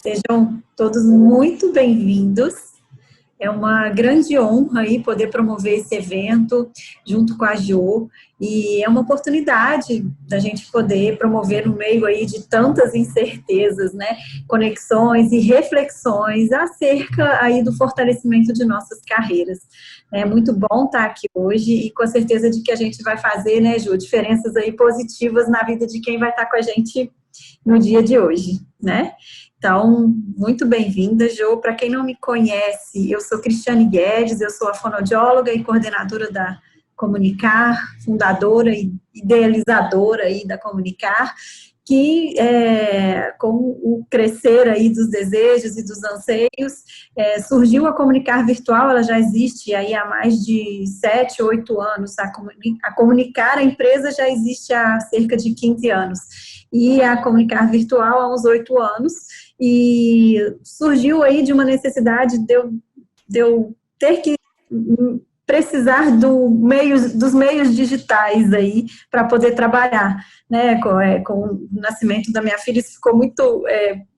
Sejam todos muito bem-vindos. É uma grande honra aí poder promover esse evento junto com a Jo, e é uma oportunidade da gente poder promover no meio aí de tantas incertezas, né, conexões e reflexões acerca aí do fortalecimento de nossas carreiras. É muito bom estar aqui hoje e com a certeza de que a gente vai fazer, né, Jo, diferenças aí positivas na vida de quem vai estar com a gente no dia de hoje, né? Então, muito bem-vinda, Jo. Para quem não me conhece, eu sou Cristiane Guedes, eu sou a fonoaudióloga e coordenadora da Comunicar, fundadora e idealizadora aí da Comunicar, que com o crescer aí dos desejos e dos anseios, surgiu a Comunicar Virtual. Ela já existe aí há mais de 7, 8 anos. A Comunicar, a empresa, já existe há cerca de 15 anos. E a Comunicar Virtual há uns 8 anos. E surgiu aí de uma necessidade de eu ter que precisar dos meios digitais aí para poder trabalhar, né? Com o nascimento da minha filha, isso ficou muito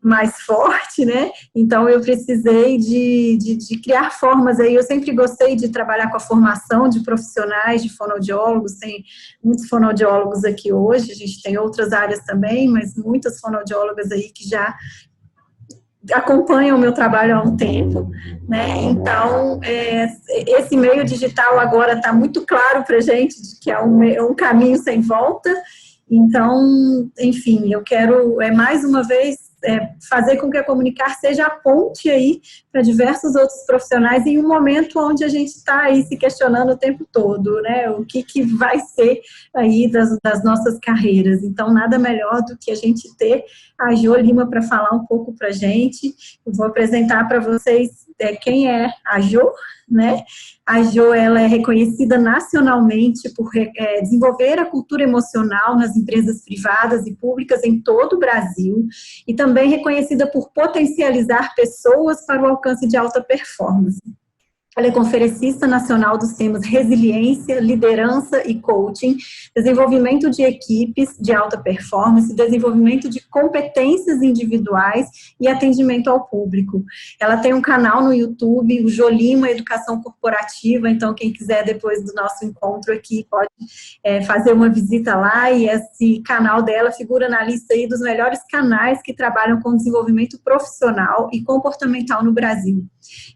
mais forte, né? Então eu precisei de criar formas aí. Eu sempre gostei de trabalhar com a formação de profissionais, de fonoaudiólogos. Tem muitos fonoaudiólogos aqui hoje, a gente tem outras áreas também, mas muitas fonoaudiólogas aí que já acompanham o meu trabalho há um tempo, né? Então, esse meio digital agora está muito claro para a gente de que é um caminho sem volta. Então, enfim, eu quero, mais uma vez, fazer com que a Comunicar seja a ponte aí para diversos outros profissionais em um momento onde a gente está aí se questionando o tempo todo, né? O que vai ser aí das nossas carreiras. Então, nada melhor do que a gente ter a Jo Lima para falar um pouco para a gente. Eu vou apresentar para vocês quem é a Jo, né? A Jo, ela é reconhecida nacionalmente por desenvolver a cultura emocional nas empresas privadas e públicas em todo o Brasil, e também reconhecida por potencializar pessoas para o alcance de alta performance. Ela é conferencista nacional dos temas resiliência, liderança e coaching, desenvolvimento de equipes de alta performance, desenvolvimento de competências individuais e atendimento ao público. Ela tem um canal no YouTube, o Jo Lima Educação Corporativa. Então quem quiser depois do nosso encontro aqui pode fazer uma visita lá, e esse canal dela figura na lista aí dos melhores canais que trabalham com desenvolvimento profissional e comportamental no Brasil.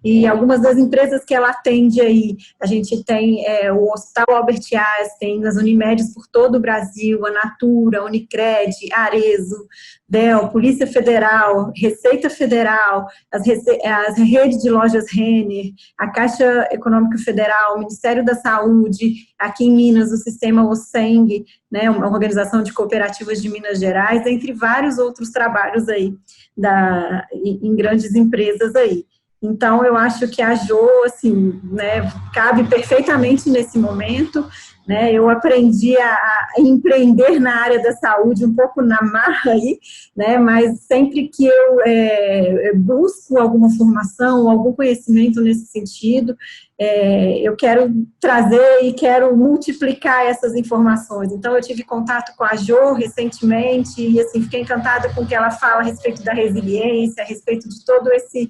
E algumas das empresas que ela atende aí, a gente tem o Hospital Albert Einstein, as Unimedes por todo o Brasil, a Natura, a Unicred, a Arezzo, DEL, Polícia Federal, Receita Federal, as redes de lojas Renner, a Caixa Econômica Federal, o Ministério da Saúde, aqui em Minas, o Sistema OSENG, né, uma organização de cooperativas de Minas Gerais, entre vários outros trabalhos aí em grandes empresas aí. Então, eu acho que a Jo, assim, né, cabe perfeitamente nesse momento, né? Eu aprendi a empreender na área da saúde um pouco na marra aí, né? Mas sempre que eu busco alguma formação, algum conhecimento nesse sentido, eu quero trazer e quero multiplicar essas informações. Então, eu tive contato com a Jo recentemente e, assim, fiquei encantada com o que ela fala a respeito da resiliência, a respeito de todo esse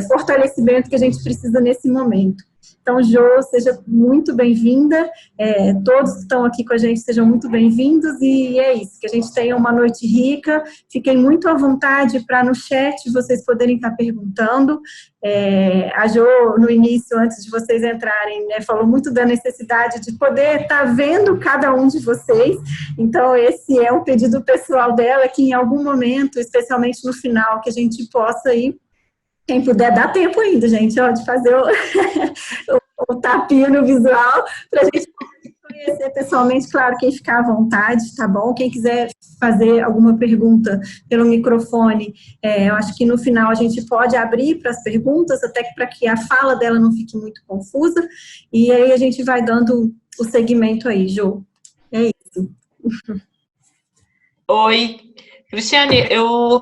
fortalecimento que a gente precisa nesse momento. Então, Jo, seja muito bem-vinda, todos que estão aqui com a gente sejam muito bem-vindos, e é isso, que a gente tenha uma noite rica. Fiquem muito à vontade para no chat vocês poderem estar perguntando. A Jo, no início, antes de vocês entrarem, né, falou muito da necessidade de poder estar vendo cada um de vocês. Então, esse é um pedido pessoal dela, que em algum momento, especialmente no final, que a gente possa ir. Quem puder, dá tempo ainda, gente, de fazer o tapinha no visual, para a gente conhecer pessoalmente. Claro, quem ficar à vontade, tá bom? Quem quiser fazer alguma pergunta pelo microfone, eu acho que no final a gente pode abrir para as perguntas, até para que a fala dela não fique muito confusa, e aí a gente vai dando o segmento aí, Jo. É isso. Oi, Cristiane,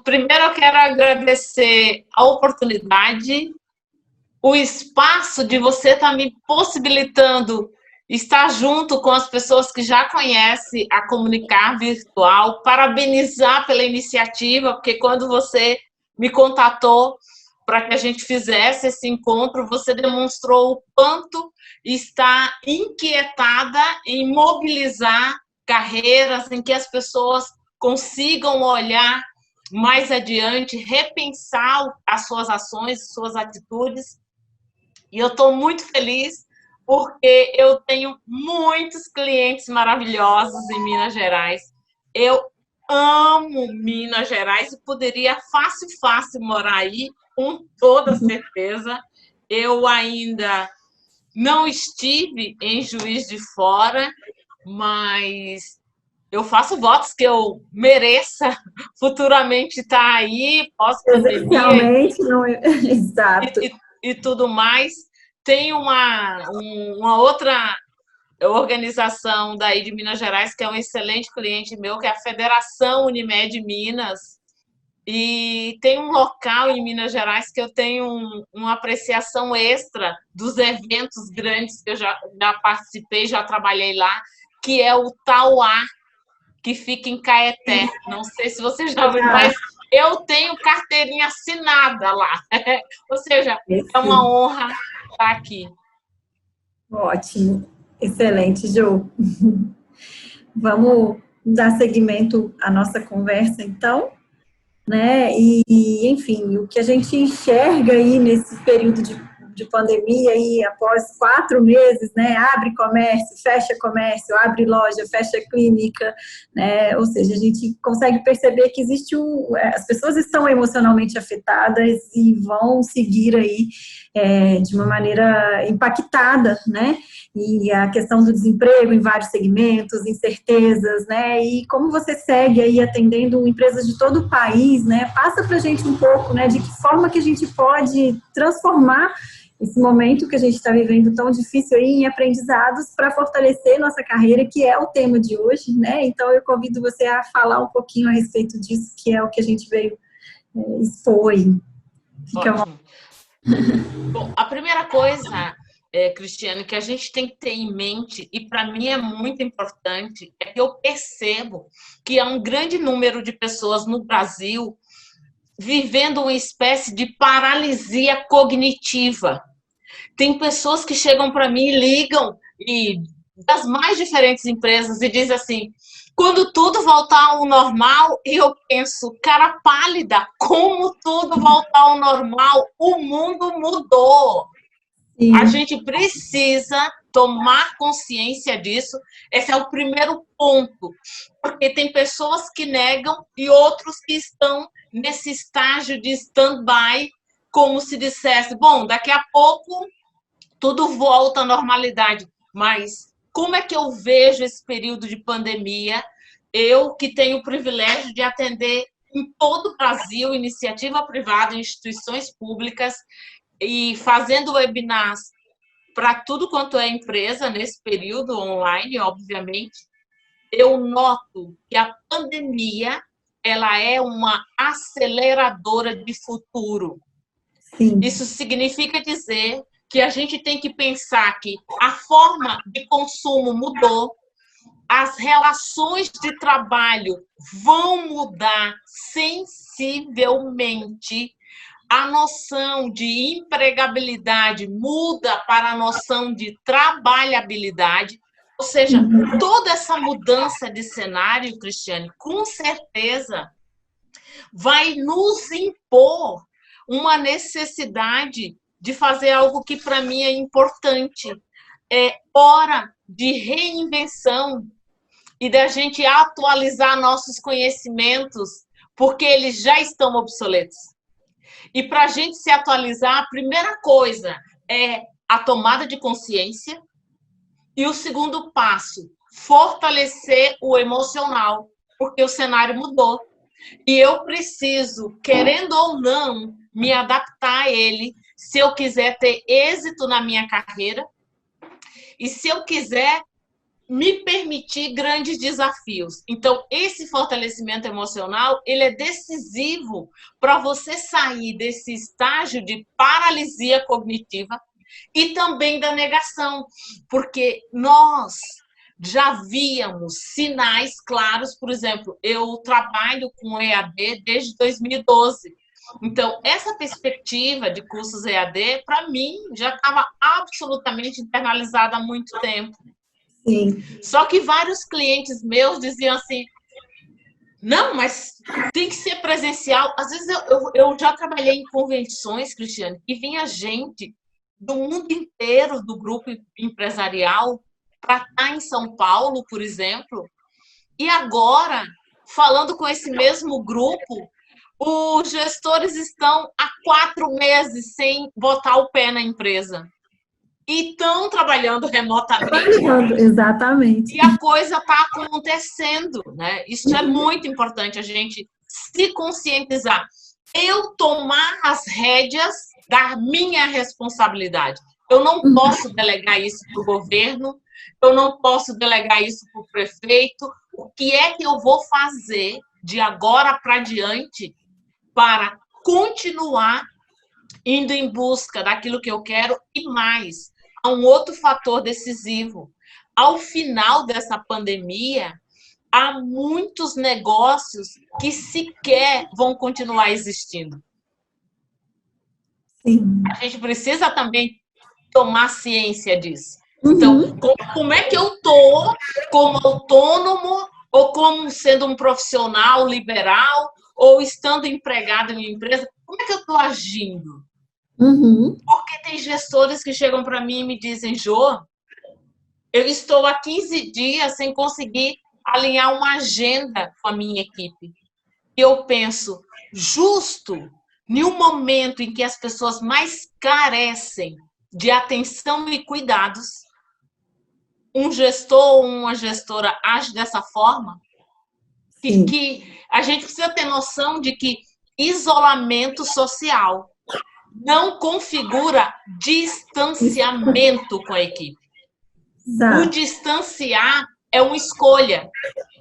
primeiro eu quero agradecer a oportunidade, o espaço de você estar me possibilitando estar junto com as pessoas que já conhecem a Comunicar Virtual, parabenizar pela iniciativa, porque quando você me contatou para que a gente fizesse esse encontro. Você demonstrou o quanto está inquietada em mobilizar carreiras, em que as pessoas consigam olhar mais adiante, repensar as suas ações, suas atitudes. E eu estou muito feliz porque eu tenho muitos clientes maravilhosos em Minas Gerais. Eu amo Minas Gerais e poderia fácil morar aí, com toda certeza. Eu ainda não estive em Juiz de Fora, mas eu faço votos que eu mereça futuramente estar aí, pós-pandemia não é... Exato. E tudo mais. Tem uma outra organização daí de Minas Gerais, que é um excelente cliente meu, que é a Federação Unimed Minas. E tem um local em Minas Gerais que eu tenho uma apreciação extra dos eventos grandes que eu já participei, já trabalhei lá, que é o Tauá, que fica em Caeté. Não sei se você já ouviu, mas eu tenho carteirinha assinada lá. Ou seja, é uma honra estar aqui. Ótimo. Excelente, Jo. Vamos dar seguimento à nossa conversa, então, né? E, enfim, o que a gente enxerga aí nesse período de pandemia, aí, após 4 meses, né? Abre comércio, abre loja, fecha clínica, né? Ou seja, a gente consegue perceber que existe as pessoas estão emocionalmente afetadas e vão seguir aí de uma maneira impactada, né? E a questão do desemprego em vários segmentos, incertezas, né? E como você segue aí atendendo empresas de todo o país, né? Passa para a gente um pouco, né? De que forma que a gente pode transformar esse momento que a gente está vivendo tão difícil aí em aprendizados para fortalecer nossa carreira, que é o tema de hoje, né? Então, eu convido você a falar um pouquinho a respeito disso, que é o que a gente veio expor aí. Bom, a primeira coisa, Cristiane, que a gente tem que ter em mente, e para mim é muito importante, é que eu percebo que há um grande número de pessoas no Brasil vivendo uma espécie de paralisia cognitiva. Tem pessoas que chegam para mim e ligam das mais diferentes empresas e dizem assim: quando tudo voltar ao normal, e eu penso, cara pálida, como tudo voltar ao normal? O mundo mudou. Sim. A gente precisa tomar consciência disso. Esse é o primeiro ponto, porque tem pessoas que negam e outros que estão nesse estágio de stand-by, como se dissesse, bom, daqui a pouco tudo volta à normalidade. Mas como é que eu vejo esse período de pandemia? Eu, que tenho o privilégio de atender em todo o Brasil, iniciativa privada, instituições públicas, e fazendo webinars para tudo quanto é empresa nesse período online, obviamente, eu noto que a pandemia ela é uma aceleradora de futuro. Sim. Isso significa dizer que a gente tem que pensar que a forma de consumo mudou, as relações de trabalho vão mudar sensivelmente, a noção de empregabilidade muda para a noção de trabalhabilidade, ou seja, toda essa mudança de cenário, Cristiane, com certeza vai nos impor uma necessidade de fazer algo que para mim é importante. É hora de reinvenção e da gente atualizar nossos conhecimentos, porque eles já estão obsoletos. E para a gente se atualizar, a primeira coisa é a tomada de consciência e o segundo passo, fortalecer o emocional, porque o cenário mudou. E eu preciso, querendo ou não, me adaptar a ele, se eu quiser ter êxito na minha carreira e se eu quiser me permitir grandes desafios. Então, esse fortalecimento emocional, ele é decisivo para você sair desse estágio de paralisia cognitiva e também da negação, porque nós já víamos sinais claros. Por exemplo, eu trabalho com EAD desde 2012 Então, essa perspectiva de cursos EAD, para mim, já estava absolutamente internalizada há muito tempo. Sim. Só que vários clientes meus diziam assim, não, mas tem que ser presencial. Às vezes eu já trabalhei em convenções, Cristiane, e vinha gente do mundo inteiro do grupo empresarial para estar em São Paulo, por exemplo, e agora, falando com esse mesmo grupo, os gestores estão há 4 meses sem botar o pé na empresa. E estão trabalhando remotamente. Exatamente. E a coisa está acontecendo, né? Isso é muito importante, a gente se conscientizar. Eu tomar as rédeas da minha responsabilidade. Eu não posso delegar isso para o governo, eu não posso delegar isso para o prefeito. O que é que eu vou fazer de agora para diante para continuar indo em busca daquilo que eu quero e mais? Há um outro fator decisivo. Ao final dessa pandemia, há muitos negócios que sequer vão continuar existindo. Sim. A gente precisa também tomar ciência disso. Então, como é que eu estou como autônomo ou como sendo um profissional liberal ou estando empregado em uma empresa? Como é que eu estou agindo? Porque tem gestores que chegam para mim e me dizem, Jô, eu estou há 15 dias sem conseguir alinhar uma agenda com a minha equipe. E eu penso, justo em um momento em que as pessoas mais carecem de atenção e cuidados, um gestor ou uma gestora age dessa forma? Que a gente precisa ter noção de que isolamento social não configura distanciamento com a equipe. Exato. O distanciar é uma escolha.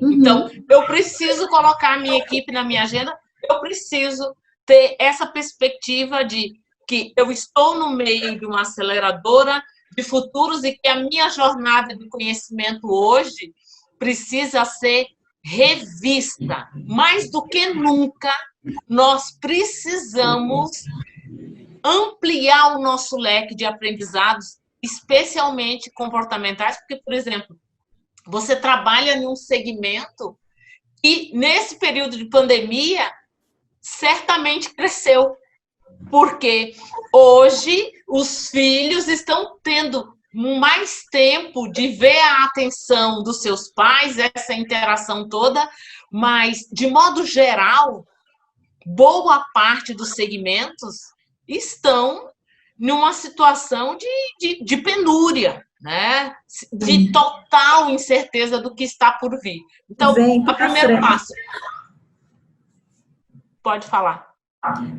Então, eu preciso colocar a minha equipe na minha agenda, eu preciso ter essa perspectiva de que eu estou no meio de uma aceleradora de futuros e que a minha jornada de conhecimento hoje precisa ser revista. Mais do que nunca, nós precisamos ampliar o nosso leque de aprendizados, especialmente comportamentais, porque, por exemplo, você trabalha em um segmento que, nesse período de pandemia, certamente cresceu, porque hoje os filhos estão tendo mais tempo de ver a atenção dos seus pais, essa interação toda, mas, de modo geral, boa parte dos segmentos estão numa situação de penúria, né? De total incerteza do que está por vir. Então, o primeiro passo. Pode falar.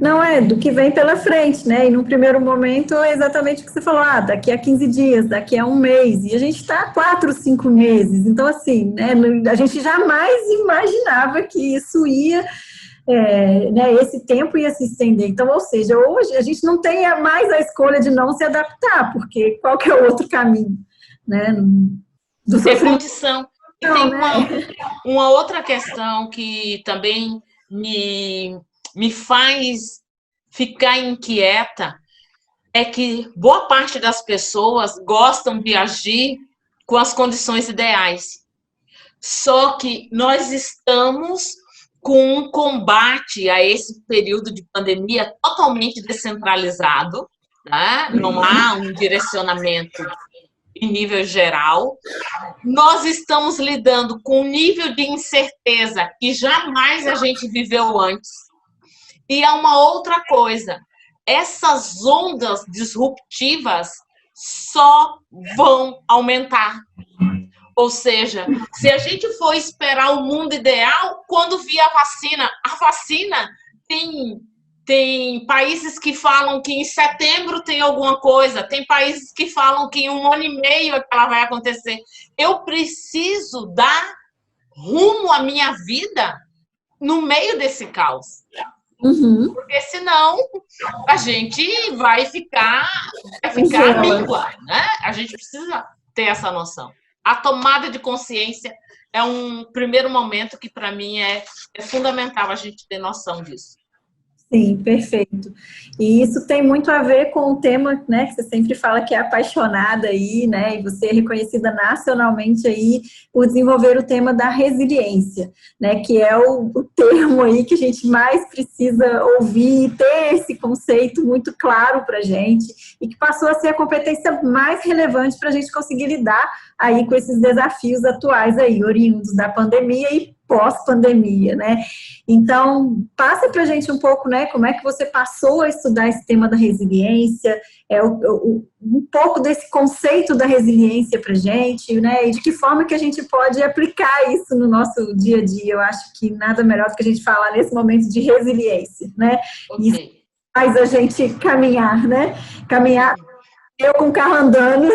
Não, do que vem pela frente, né? E no primeiro momento é exatamente o que você falou, daqui a 15 dias, daqui a um mês, e a gente está há 4, 5 meses. Então, assim, né, a gente jamais imaginava que isso ia, né, esse tempo ia se estender. Então, ou seja, hoje a gente não tem mais a escolha de não se adaptar, porque qual que é o outro caminho, né? Do ter condição. E tem uma outra questão que também me faz ficar inquieta, é que boa parte das pessoas gostam de agir com as condições ideais. Só que nós estamos com um combate a esse período de pandemia totalmente descentralizado, né? Não há um direcionamento em nível geral. Nós estamos lidando com um nível de incerteza que jamais a gente viveu antes. E há uma outra coisa, essas ondas disruptivas só vão aumentar. Ou seja, se a gente for esperar o mundo ideal, quando vier a vacina tem países que falam que em setembro tem alguma coisa, tem países que falam que em 1 ano e meio é que ela vai acontecer. Eu preciso dar rumo à minha vida no meio desse caos. Porque senão a gente vai ficar míngua, né? A gente precisa ter essa noção. A tomada de consciência é um primeiro momento que, para mim, é fundamental a gente ter noção disso. Sim, perfeito. E isso tem muito a ver com o tema, né, que você sempre fala que é apaixonada aí, né, e você é reconhecida nacionalmente aí por desenvolver o tema da resiliência, né, que é o termo aí que a gente mais precisa ouvir e ter esse conceito muito claro para a gente e que passou a ser a competência mais relevante para a gente conseguir lidar aí com esses desafios atuais aí, oriundos da pandemia e pós-pandemia, né? Então, passa para a gente um pouco, né, como é que você passou a estudar esse tema da resiliência, um pouco desse conceito da resiliência para a gente, né, e de que forma que a gente pode aplicar isso no nosso dia a dia. Eu acho que nada melhor do que a gente falar nesse momento de resiliência, né? Ok. Isso faz a gente caminhar, né? Caminhar, eu com o carro andando.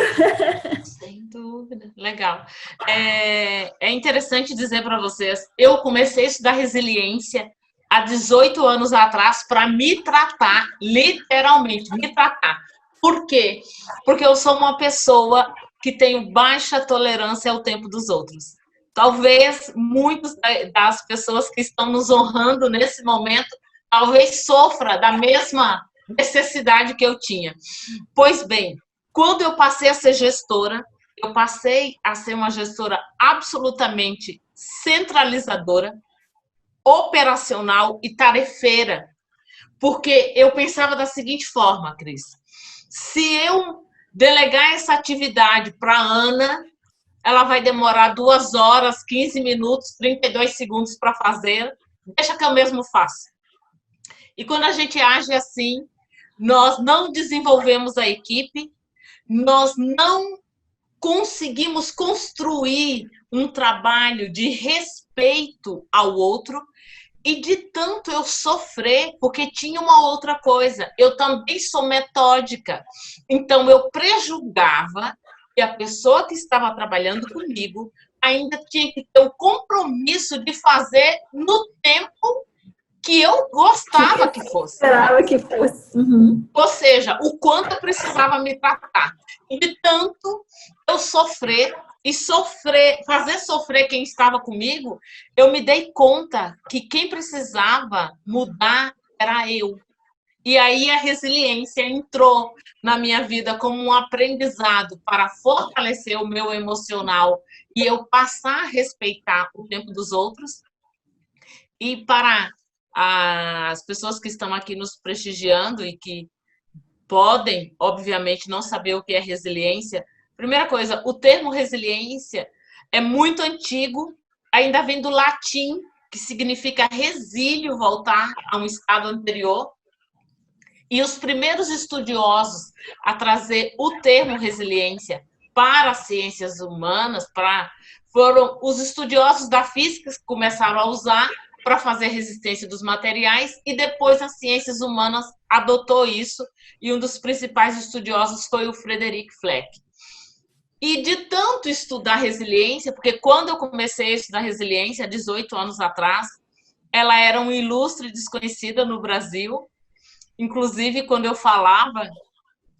Sem dúvida. Legal. É interessante dizer para vocês, eu comecei a estudar resiliência há 18 anos atrás para me tratar, literalmente, me tratar. Por quê? Porque eu sou uma pessoa que tenho baixa tolerância ao tempo dos outros. Talvez muitas das pessoas que estão nos honrando nesse momento, talvez sofra da mesma necessidade que eu tinha. Pois bem, quando eu passei a ser gestora, eu passei a ser uma gestora absolutamente centralizadora, operacional e tarefeira. Porque eu pensava da seguinte forma, Cris: se eu delegar essa atividade para a Ana, ela vai demorar 2 horas, 15 minutos, 32 segundos para fazer, deixa que eu mesmo faço. E quando a gente age assim, nós não desenvolvemos a equipe, nós não conseguimos construir um trabalho de respeito ao outro. E de tanto eu sofrer, porque tinha uma outra coisa, eu também sou metódica. Então eu prejulgava que a pessoa que estava trabalhando comigo ainda tinha que ter o compromisso de fazer no tempo que eu gostava que fosse. Esperava que fosse. Uhum. Ou seja, o quanto eu precisava me tratar. E de tanto eu sofrer e fazer sofrer quem estava comigo, eu me dei conta que quem precisava mudar era eu. E aí a resiliência entrou na minha vida como um aprendizado para fortalecer o meu emocional e eu passar a respeitar o tempo dos outros. E para as pessoas que estão aqui nos prestigiando e que podem, obviamente, não saber o que é resiliência. Primeira coisa, o termo resiliência é muito antigo, ainda vem do latim, que significa resílio, voltar a um estado anterior. E os primeiros estudiosos a trazer o termo resiliência para as ciências humanas, foram os estudiosos da física que começaram a usar para fazer resistência dos materiais, e depois as ciências humanas adotou isso, e um dos principais estudiosos foi o Frederick Fleck. E de tanto estudar resiliência, porque quando eu comecei a estudar resiliência, há 18 anos atrás, ela era uma ilustre desconhecida no Brasil. Inclusive, quando eu falava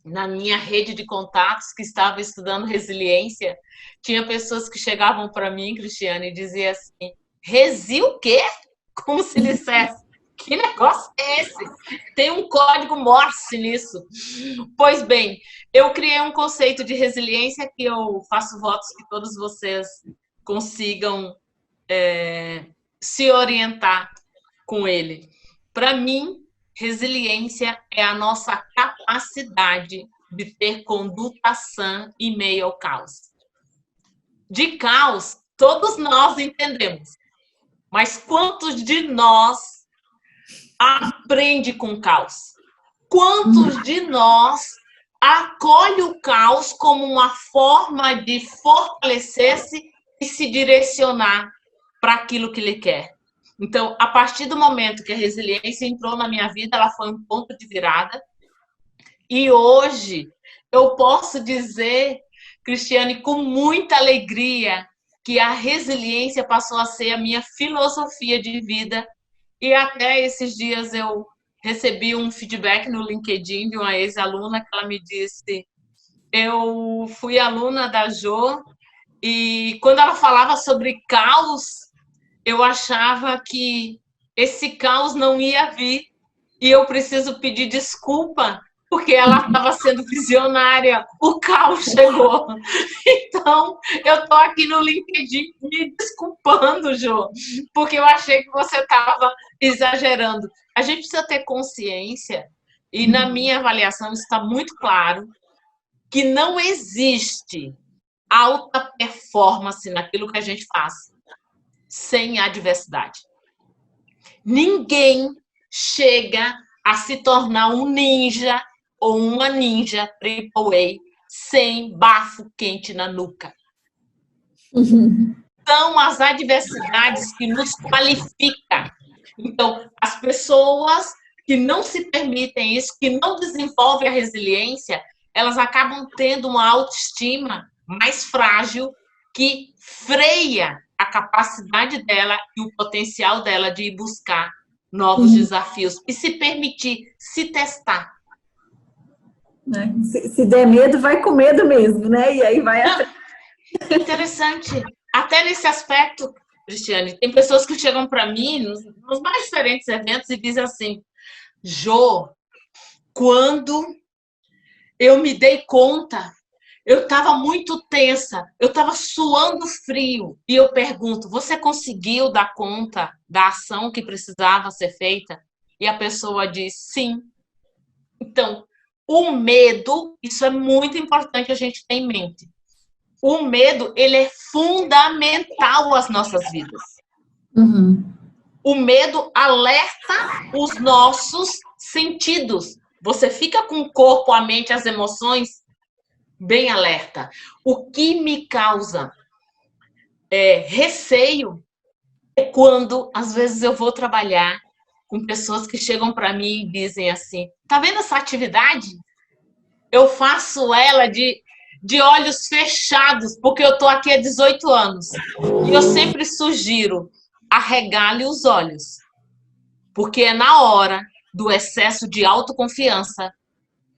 na minha rede de contatos que estava estudando resiliência, tinha pessoas que chegavam para mim, Cristiane, e diziam assim: resi o quê? Como se dissesse, que negócio é esse? Tem um código Morse nisso. Pois bem, eu criei um conceito de resiliência que eu faço votos que todos vocês consigam se orientar com ele. Para mim, resiliência é a nossa capacidade de ter conduta sã em meio ao caos. De caos, todos nós entendemos. Mas quantos de nós aprende com o caos? Quantos de nós acolhe o caos como uma forma de fortalecer-se e se direcionar para aquilo que ele quer? Então, a partir do momento que a resiliência entrou na minha vida, ela foi um ponto de virada. E hoje eu posso dizer, Cristiane, com muita alegria, que a resiliência passou a ser a minha filosofia de vida. E até esses dias eu recebi um feedback no LinkedIn de uma ex-aluna que ela me disse: eu fui aluna da Jo e quando ela falava sobre caos, eu achava que esse caos não ia vir, e eu preciso pedir desculpa, porque ela estava sendo visionária, o caos chegou. Então, eu estou aqui no LinkedIn me desculpando, Jô, porque eu achei que você estava exagerando. A gente precisa ter consciência, e na minha avaliação está muito claro, que não existe alta performance naquilo que a gente faz sem adversidade. Ninguém chega a se tornar um ninja ou uma ninja AAA sem bafo quente na nuca. São as adversidades que nos qualificam. Então, as pessoas que não se permitem isso, que não desenvolvem a resiliência, elas acabam tendo uma autoestima mais frágil que freia a capacidade dela e o potencial dela de ir buscar novos desafios e se permitir, se testar. Se der medo, vai com medo mesmo, né? E aí vai atrás. Interessante. Até nesse aspecto, Cristiane, tem pessoas que chegam para mim nos mais diferentes eventos e dizem assim: Jô, quando eu me dei conta, eu estava muito tensa, eu estava suando frio. E eu pergunto, você conseguiu dar conta da ação que precisava ser feita? E a pessoa diz, sim. Então, o medo, isso é muito importante a gente ter em mente. O medo, ele é fundamental às nossas vidas. O medo alerta os nossos sentidos. Você fica com o corpo, a mente, as emoções bem alerta. O que me causa receio é quando, às vezes, eu vou trabalhar com pessoas que chegam para mim e dizem assim, tá vendo essa atividade? Eu faço ela de olhos fechados, porque eu estou aqui há 18 anos. E eu sempre sugiro, arregale os olhos, porque é na hora do excesso de autoconfiança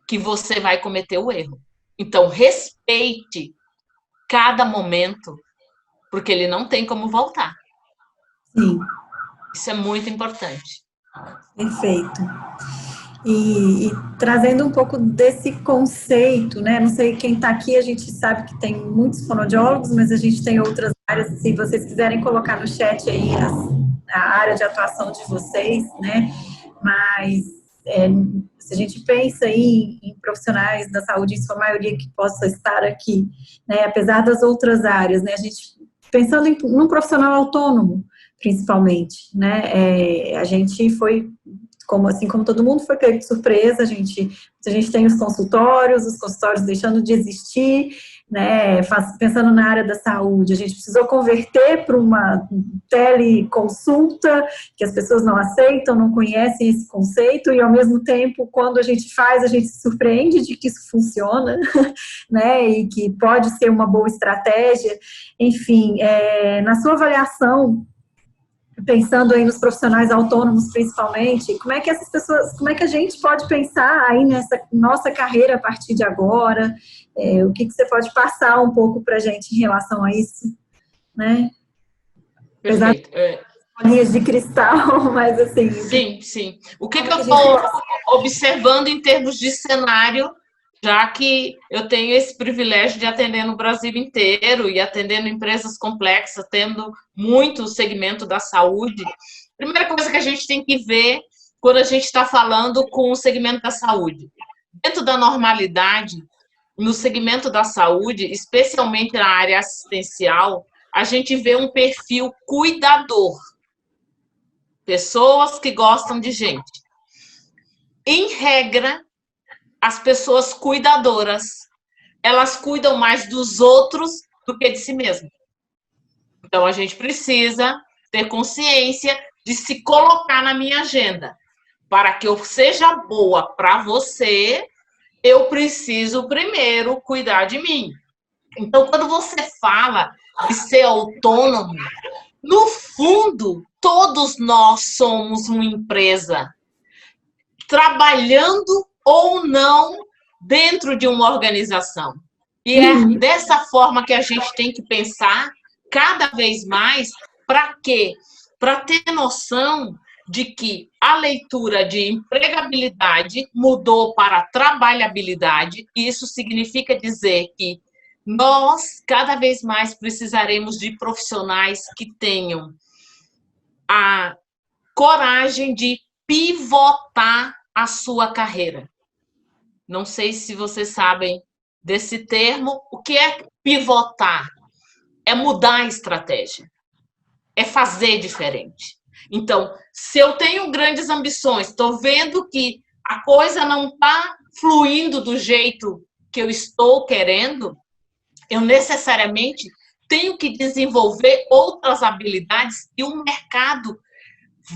que você vai cometer o erro. Então, respeite cada momento, porque ele não tem como voltar. Sim. Isso é muito importante. Perfeito. E trazendo um pouco desse conceito, né? Não sei quem está aqui, a gente sabe que tem muitos fonoaudiólogos, mas a gente tem outras áreas. Se vocês quiserem colocar no chat aí a área de atuação de vocês, né? Mas se a gente pensa aí em profissionais da saúde, em sua maioria que possa estar aqui, né? Apesar das outras áreas, né? A gente pensando num profissional autônomo, principalmente, né? A gente foi assim como todo mundo foi pego de surpresa, a gente tem os consultórios deixando de existir, né, pensando na área da saúde, a gente precisou converter para uma teleconsulta, que as pessoas não aceitam, não conhecem esse conceito, e ao mesmo tempo, quando a gente faz, a gente se surpreende de que isso funciona, né, e que pode ser uma boa estratégia. Enfim, na sua avaliação, pensando aí nos profissionais autônomos principalmente, como é que essas pessoas, como é que a gente pode pensar aí nessa nossa carreira a partir de agora? O que você pode passar um pouco para a gente em relação a isso, né? Perfeito. Bolinhas de cristal, mas assim... Sim. O que eu estou observando em termos de cenário, já que eu tenho esse privilégio de atender no Brasil inteiro e atendendo empresas complexas, tendo muito segmento da saúde. Primeira coisa que a gente tem que ver quando a gente está falando com o segmento da saúde. Dentro da normalidade, no segmento da saúde, especialmente na área assistencial, a gente vê um perfil cuidador. Pessoas que gostam de gente. Em regra, as pessoas cuidadoras, elas cuidam mais dos outros do que de si mesmas. Então, a gente precisa ter consciência de se colocar na minha agenda. Para que eu seja boa para você, eu preciso primeiro cuidar de mim. Então, quando você fala de ser autônomo, no fundo, todos nós somos uma empresa, trabalhando ou não dentro de uma organização. E é dessa forma que a gente tem que pensar cada vez mais. Para quê? Para ter noção de que a leitura de empregabilidade mudou para trabalhabilidade, e isso significa dizer que nós, cada vez mais, precisaremos de profissionais que tenham a coragem de pivotar a sua carreira. Não sei se vocês sabem desse termo. O que é pivotar? É mudar a estratégia, é fazer diferente. Então, se eu tenho grandes ambições, estou vendo que a coisa não está fluindo do jeito que eu estou querendo, eu necessariamente tenho que desenvolver outras habilidades e o mercado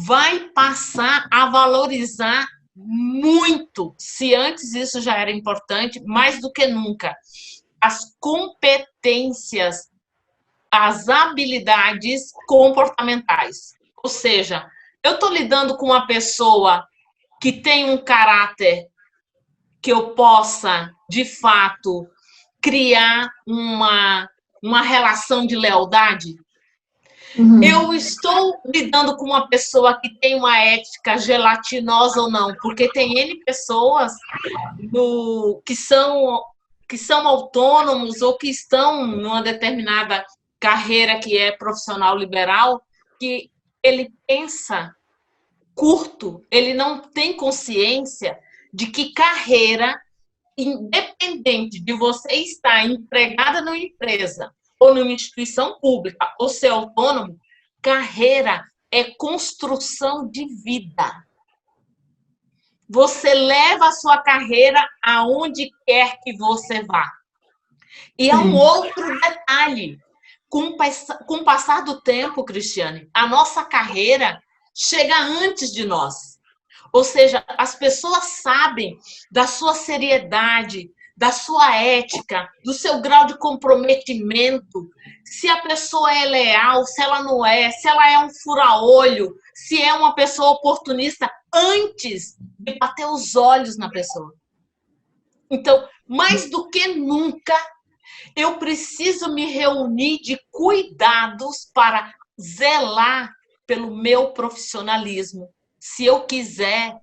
vai passar a valorizar muito, se antes isso já era importante, mais do que nunca, as competências, as habilidades comportamentais. Ou seja, eu estou lidando com uma pessoa que tem um caráter que eu possa, de fato, criar uma relação de lealdade. Eu estou lidando com uma pessoa que tem uma ética gelatinosa ou não, porque tem N pessoas que são autônomos ou que estão numa determinada carreira que é profissional liberal, que ele pensa curto, ele não tem consciência de que carreira, independente de você estar empregada numa empresa ou numa instituição pública ou ser autônomo, carreira é construção de vida. Você leva a sua carreira aonde quer que você vá. E há um outro detalhe. Com o passar do tempo, Cristiane, a nossa carreira chega antes de nós. Ou seja, as pessoas sabem da sua seriedade, da sua ética, do seu grau de comprometimento, se a pessoa é leal, se ela não é, se ela é um fura-olho, se é uma pessoa oportunista, antes de bater os olhos na pessoa. Então, mais do que nunca, eu preciso me reunir de cuidados para zelar pelo meu profissionalismo, se eu quiser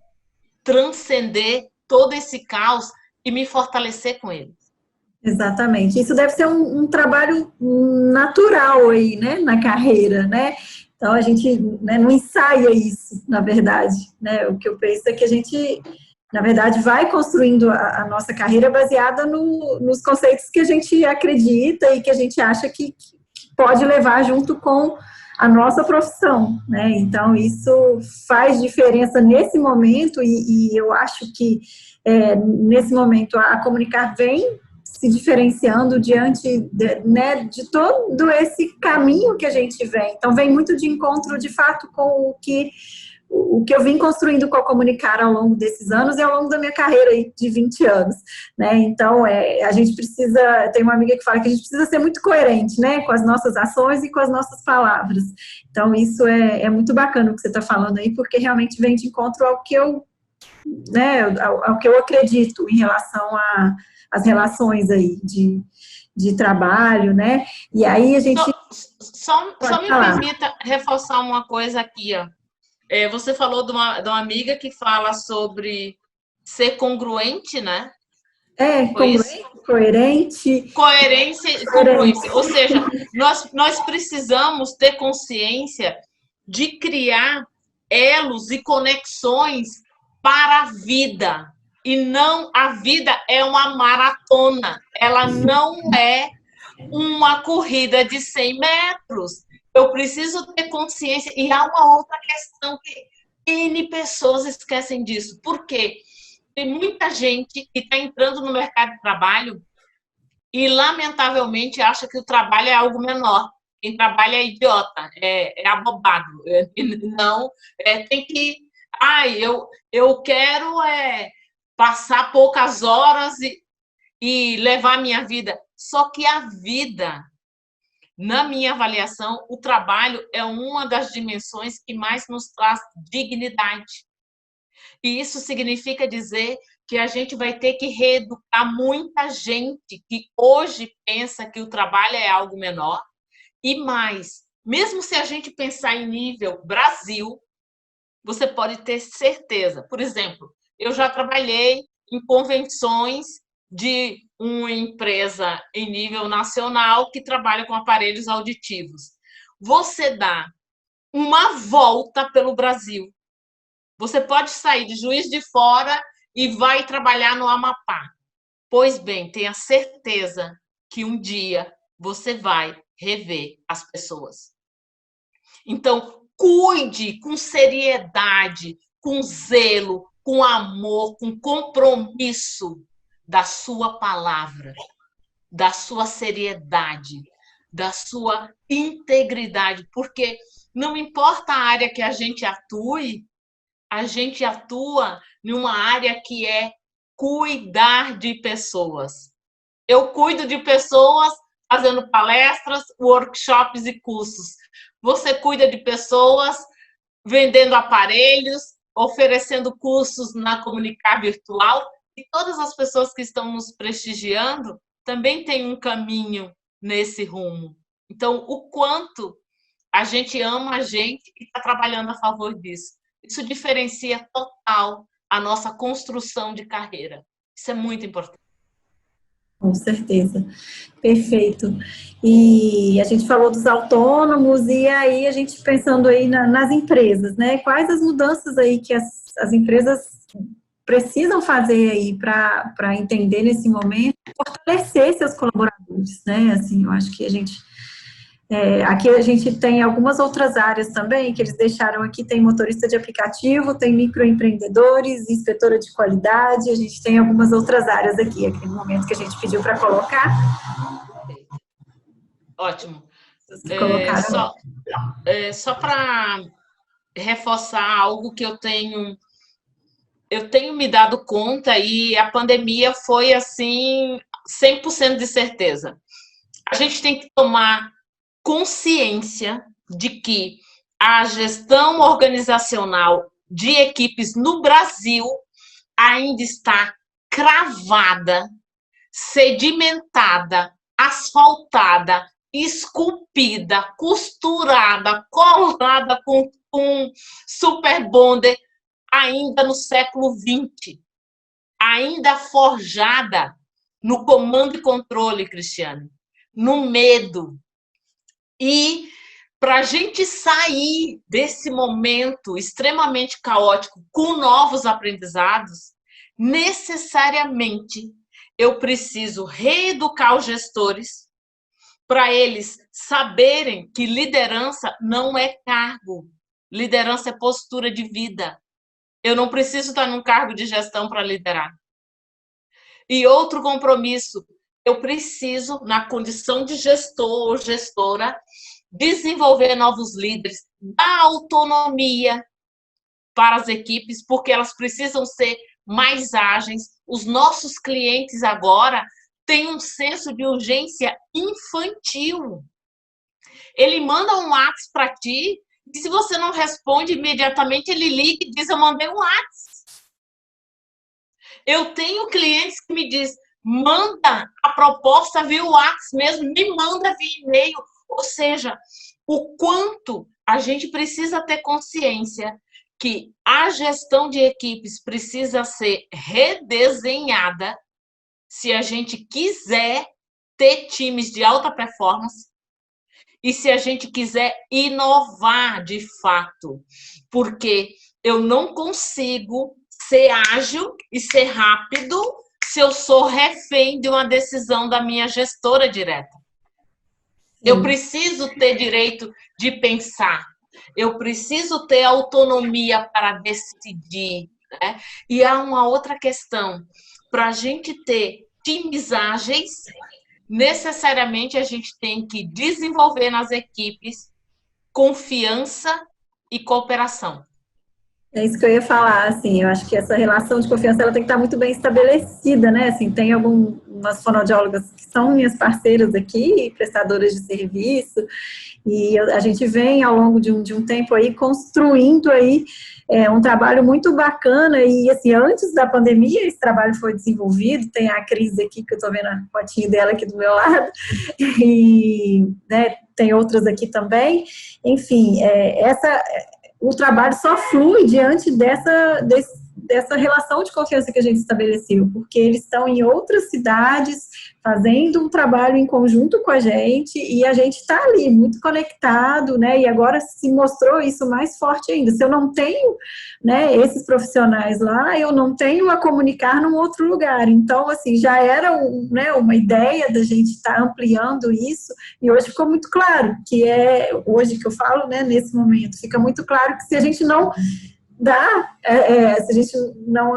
transcender todo esse caos e me fortalecer com ele. Exatamente. Isso deve ser um trabalho natural aí, né, na carreira, né? Então, a gente, né, não ensaia isso, na verdade, né? O que eu penso é que a gente, na verdade, vai construindo a nossa carreira baseada nos conceitos que a gente acredita e que a gente acha que pode levar junto com a nossa profissão, né? Então, isso faz diferença nesse momento e eu acho que nesse momento a Comunicar vem se diferenciando diante de todo esse caminho que a gente vem. Então, vem muito de encontro, de fato, com o que eu vim construindo com a Comunicar ao longo desses anos e ao longo da minha carreira aí de 20 anos, né? Então, a gente precisa, tem uma amiga que fala que a gente precisa ser muito coerente, né? Com as nossas ações e com as nossas palavras. Então, isso é muito bacana o que você está falando aí, porque realmente vem de encontro ao que eu, né, ao que eu acredito em relação às relações aí de trabalho, né? E aí a gente... Só me permita reforçar uma coisa aqui, ó. Você falou de uma amiga que fala sobre ser congruente, né? Coerente. Coerência e congruência. Ou seja, nós precisamos ter consciência de criar elos e conexões para a vida. E não, a vida é uma maratona. Ela não é uma corrida de 100 metros. Eu preciso ter consciência. E há uma outra questão que N pessoas esquecem disso. Por quê? Tem muita gente que está entrando no mercado de trabalho e, lamentavelmente, acha que o trabalho é algo menor. Quem trabalha é idiota, é abobado. Não, tem que... eu quero passar poucas horas e levar a minha vida. Só que a vida... Na minha avaliação, o trabalho é uma das dimensões que mais nos traz dignidade. E isso significa dizer que a gente vai ter que reeducar muita gente que hoje pensa que o trabalho é algo menor. E mais, mesmo se a gente pensar em nível Brasil, você pode ter certeza. Por exemplo, eu já trabalhei em convenções de uma empresa em nível nacional que trabalha com aparelhos auditivos. Você dá uma volta pelo Brasil. Você pode sair de Juiz de Fora e vai trabalhar no Amapá. Pois bem, tenha certeza que um dia você vai rever as pessoas. Então, cuide com seriedade, com zelo, com amor, com compromisso da sua palavra, da sua seriedade, da sua integridade, porque não importa a área que a gente atua numa área que é cuidar de pessoas. Eu cuido de pessoas fazendo palestras, workshops e cursos. Você cuida de pessoas vendendo aparelhos, oferecendo cursos na Comunicar Virtual, e todas as pessoas que estão nos prestigiando também têm um caminho nesse rumo. Então, o quanto a gente ama a gente e está trabalhando a favor disso. Isso diferencia total a nossa construção de carreira. Isso é muito importante. Com certeza. Perfeito. E a gente falou dos autônomos, e aí a gente pensando aí nas empresas, né? Quais as mudanças aí que as empresas precisam fazer aí para entender nesse momento, fortalecer seus colaboradores, né? Assim, eu acho que aqui a gente tem algumas outras áreas também, que eles deixaram aqui, tem motorista de aplicativo, tem microempreendedores, inspetora de qualidade, a gente tem algumas outras áreas aqui no momento que a gente pediu para colocar. Ótimo. Colocaram. Só para reforçar algo que eu tenho me dado conta, e a pandemia foi assim 100% de certeza. A gente tem que tomar consciência de que a gestão organizacional de equipes no Brasil ainda está cravada, sedimentada, asfaltada, esculpida, costurada, colada com super bonder ainda no século XX, ainda forjada no comando e controle, Cristiane, no medo. E para a gente sair desse momento extremamente caótico com novos aprendizados, necessariamente eu preciso reeducar os gestores para eles saberem que liderança não é cargo, liderança é postura de vida. Eu não preciso estar num cargo de gestão para liderar. E outro compromisso, eu preciso, na condição de gestor ou gestora, desenvolver novos líderes, dar autonomia para as equipes, porque elas precisam ser mais ágeis. Os nossos clientes agora têm um senso de urgência infantil. Ele manda um WhatsApp para ti, e se você não responde imediatamente, ele liga e diz: eu mandei um WhatsApp. Eu tenho clientes que me dizem: manda a proposta via WhatsApp mesmo, me manda via e-mail. Ou seja, o quanto a gente precisa ter consciência que a gestão de equipes precisa ser redesenhada se a gente quiser ter times de alta performance e se a gente quiser inovar de fato. Porque eu não consigo ser ágil e ser rápido se eu sou refém de uma decisão da minha gestora direta. Eu preciso ter direito de pensar. Eu preciso ter autonomia para decidir. Né? E há uma outra questão. Para a gente ter times ágeis, necessariamente a gente tem que desenvolver nas equipes confiança e cooperação. É isso que eu ia falar, assim, eu acho que essa relação de confiança ela tem que estar muito bem estabelecida, né, assim, tem algumas fonoaudiólogas que são minhas parceiras aqui, prestadoras de serviço, e a gente vem ao longo de um tempo aí construindo aí um trabalho muito bacana, e assim, antes da pandemia esse trabalho foi desenvolvido, tem a Cris aqui, que eu tô vendo a fotinho dela aqui do meu lado, e né, tem outras aqui também, enfim, o trabalho só flui diante dessa relação de confiança que a gente estabeleceu, porque eles estão em outras cidades, fazendo um trabalho em conjunto com a gente, e a gente está ali, muito conectado, né, e agora se mostrou isso mais forte ainda. Se eu não tenho, né, esses profissionais lá, eu não tenho a comunicar num outro lugar. Então, assim, já era né, uma ideia da gente estar ampliando isso, e hoje ficou muito claro, que hoje que eu falo, né, nesse momento, fica muito claro que se a gente não se a gente não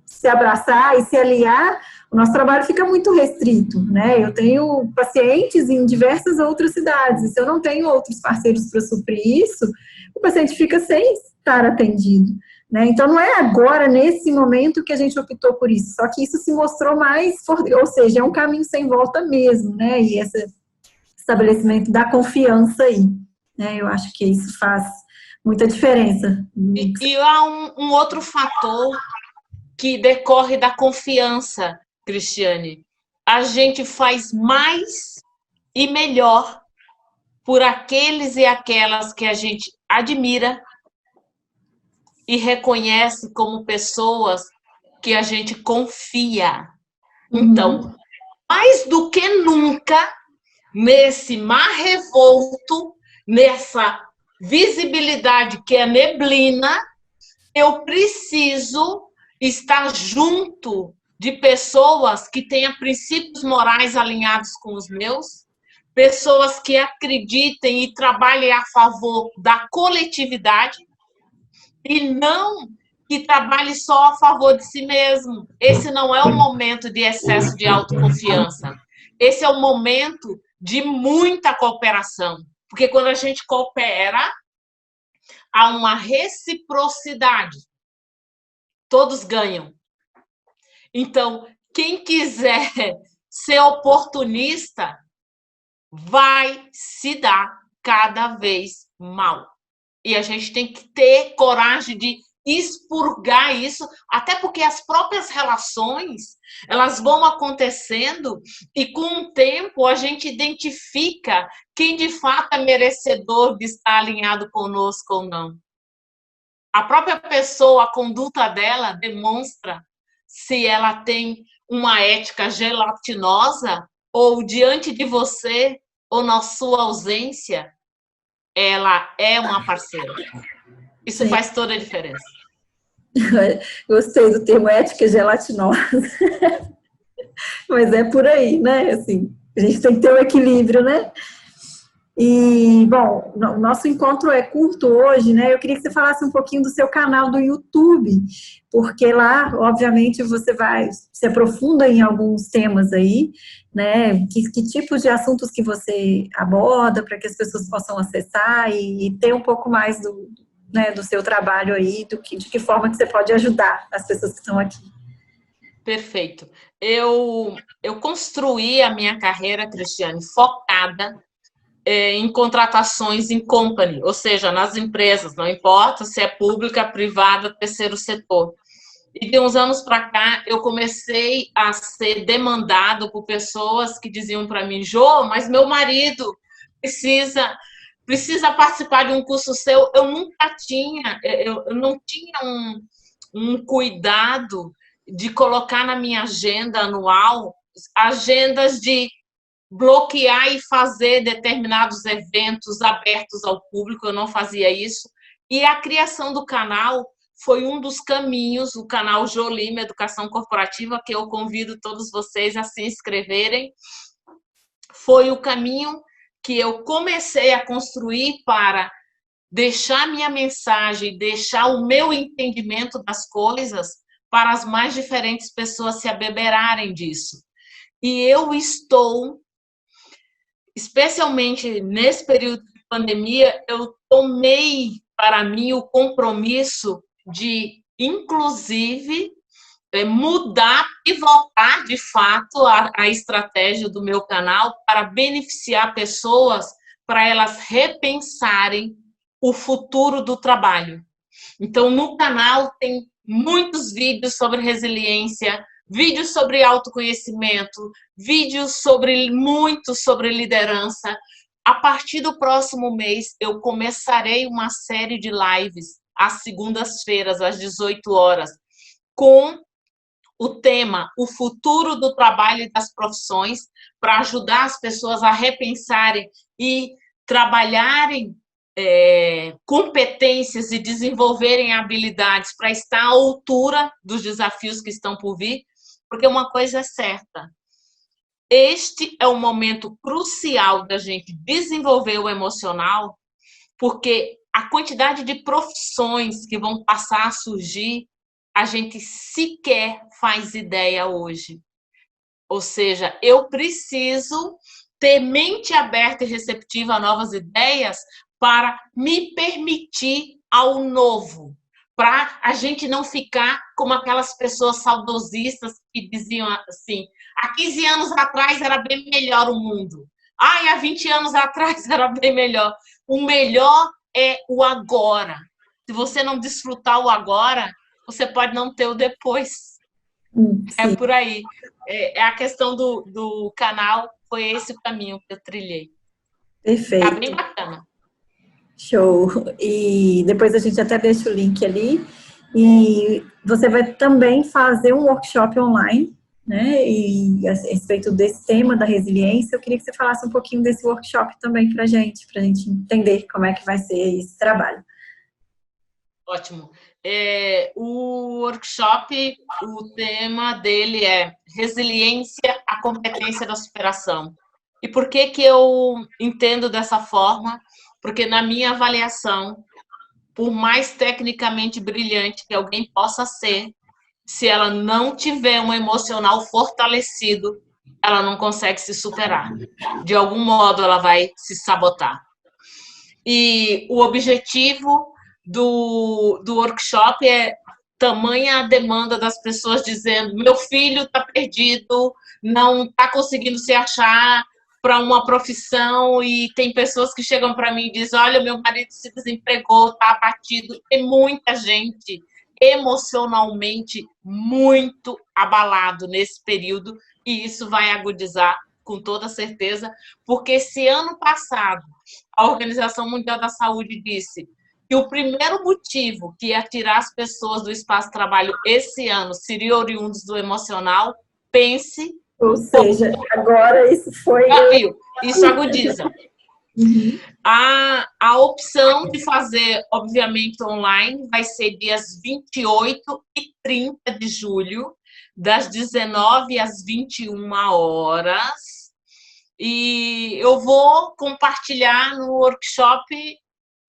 se abraçar e se aliar, o nosso trabalho fica muito restrito, né? Eu tenho pacientes em diversas outras cidades, e se eu não tenho outros parceiros para suprir isso, o paciente fica sem estar atendido, né? Então, não é agora, nesse momento, que a gente optou por isso, só que isso se mostrou mais forte, ou seja, é um caminho sem volta mesmo, né? E esse estabelecimento da confiança aí, né? Eu acho que isso faz muita diferença. E há um outro fator que decorre da confiança, Cristiane. A gente faz mais e melhor por aqueles e aquelas que a gente admira e reconhece como pessoas que a gente confia. Então, mais do que nunca, nesse mar revolto, nessa visibilidade que é neblina, eu preciso estar junto de pessoas que tenham princípios morais alinhados com os meus, pessoas que acreditem e trabalhem a favor da coletividade e não que trabalhe só a favor de si mesmo. Esse não é o momento de excesso de autoconfiança. Esse é o momento de muita cooperação. Porque quando a gente coopera, há uma reciprocidade. Todos ganham. Então, quem quiser ser oportunista vai se dar cada vez mal. E a gente tem que ter coragem de expurgar isso, até porque as próprias relações, elas vão acontecendo e com o tempo a gente identifica quem de fato é merecedor de estar alinhado conosco ou não. A própria pessoa, a conduta dela demonstra se ela tem uma ética gelatinosa ou diante de você ou na sua ausência, ela é uma parceira. Isso Sim. Faz toda a diferença. Gostei do termo ética gelatinosa. Mas é por aí, né? Assim, a gente tem que ter um equilíbrio, né? E, bom, o nosso encontro é curto hoje, né? Eu queria que você falasse um pouquinho do seu canal do YouTube, porque lá, obviamente, você se aprofunda em alguns temas aí, né? Que tipos de assuntos que você aborda para que as pessoas possam acessar e ter um pouco mais do seu trabalho aí, de que forma que você pode ajudar as pessoas que estão aqui. Perfeito. Eu construí a minha carreira, Cristiane, focada em contratações em company, ou seja, nas empresas, não importa se é pública, privada, terceiro setor. E de uns anos para cá, eu comecei a ser demandado por pessoas que diziam para mim, Jô, mas meu marido precisa participar de um curso seu. Eu nunca tinha, eu não tinha um cuidado de colocar na minha agenda anual agendas de bloquear e fazer determinados eventos abertos ao público, eu não fazia isso. E a criação do canal foi um dos caminhos, o canal Jô Lima Educação Corporativa, que eu convido todos vocês a se inscreverem. Foi o caminho que eu comecei a construir para deixar minha mensagem, deixar o meu entendimento das coisas para as mais diferentes pessoas se abeberarem disso. E eu estou, especialmente nesse período de pandemia, eu tomei para mim o compromisso de, inclusive, mudar e voltar, de fato, a estratégia do meu canal para beneficiar pessoas, para elas repensarem o futuro do trabalho. Então, no canal tem muitos vídeos sobre resiliência, vídeos sobre autoconhecimento, vídeos muito sobre liderança. a partir do próximo mês, eu começarei uma série de lives às segundas-feiras, às 18 horas, com o tema O Futuro do Trabalho e das Profissões, para ajudar as pessoas a repensarem e trabalharem competências e desenvolverem habilidades para estar à altura dos desafios que estão por vir, porque uma coisa é certa, este é o momento crucial da gente desenvolver o emocional, porque a quantidade de profissões que vão passar a surgir, a gente sequer faz ideia hoje. Ou seja, eu preciso ter mente aberta e receptiva a novas ideias para me permitir ao novo, para a gente não ficar como aquelas pessoas saudosistas que diziam assim, há 15 anos atrás era bem melhor o mundo. Ai, há 20 anos atrás era bem melhor. O melhor é o agora. Se você não desfrutar o agora, você pode não ter o depois. É por aí. É a questão do canal, foi esse o caminho que eu trilhei. Perfeito. Tá bem bacana. Show. E depois a gente até deixa o link ali. E você vai também fazer um workshop online, né? E a respeito desse tema da resiliência, eu queria que você falasse um pouquinho desse workshop também para a gente entender como é que vai ser esse trabalho. Ótimo. O workshop, o tema dele é resiliência, a competência da superação. E por que eu entendo dessa forma? Porque na minha avaliação, por mais tecnicamente brilhante que alguém possa ser, se ela não tiver um emocional fortalecido, ela não consegue se superar. De algum modo, ela vai se sabotar. E o objetivo do workshop é tamanha a demanda das pessoas dizendo meu filho está perdido, não está conseguindo se achar para uma profissão, e tem pessoas que chegam para mim e dizem, olha, meu marido se desempregou, está abatido. Tem muita gente emocionalmente muito abalado nesse período, e isso vai agudizar com toda certeza, porque se ano passado a Organização Mundial da Saúde disse que o primeiro motivo que ia tirar as pessoas do espaço de trabalho esse ano seria oriundos do emocional, pense... Ou seja, agora isso foi... Isso agudiza. Uhum. A opção de fazer, obviamente, online vai ser dias 28 e 30 de julho, das 19 às 21 horas. E eu vou compartilhar no workshop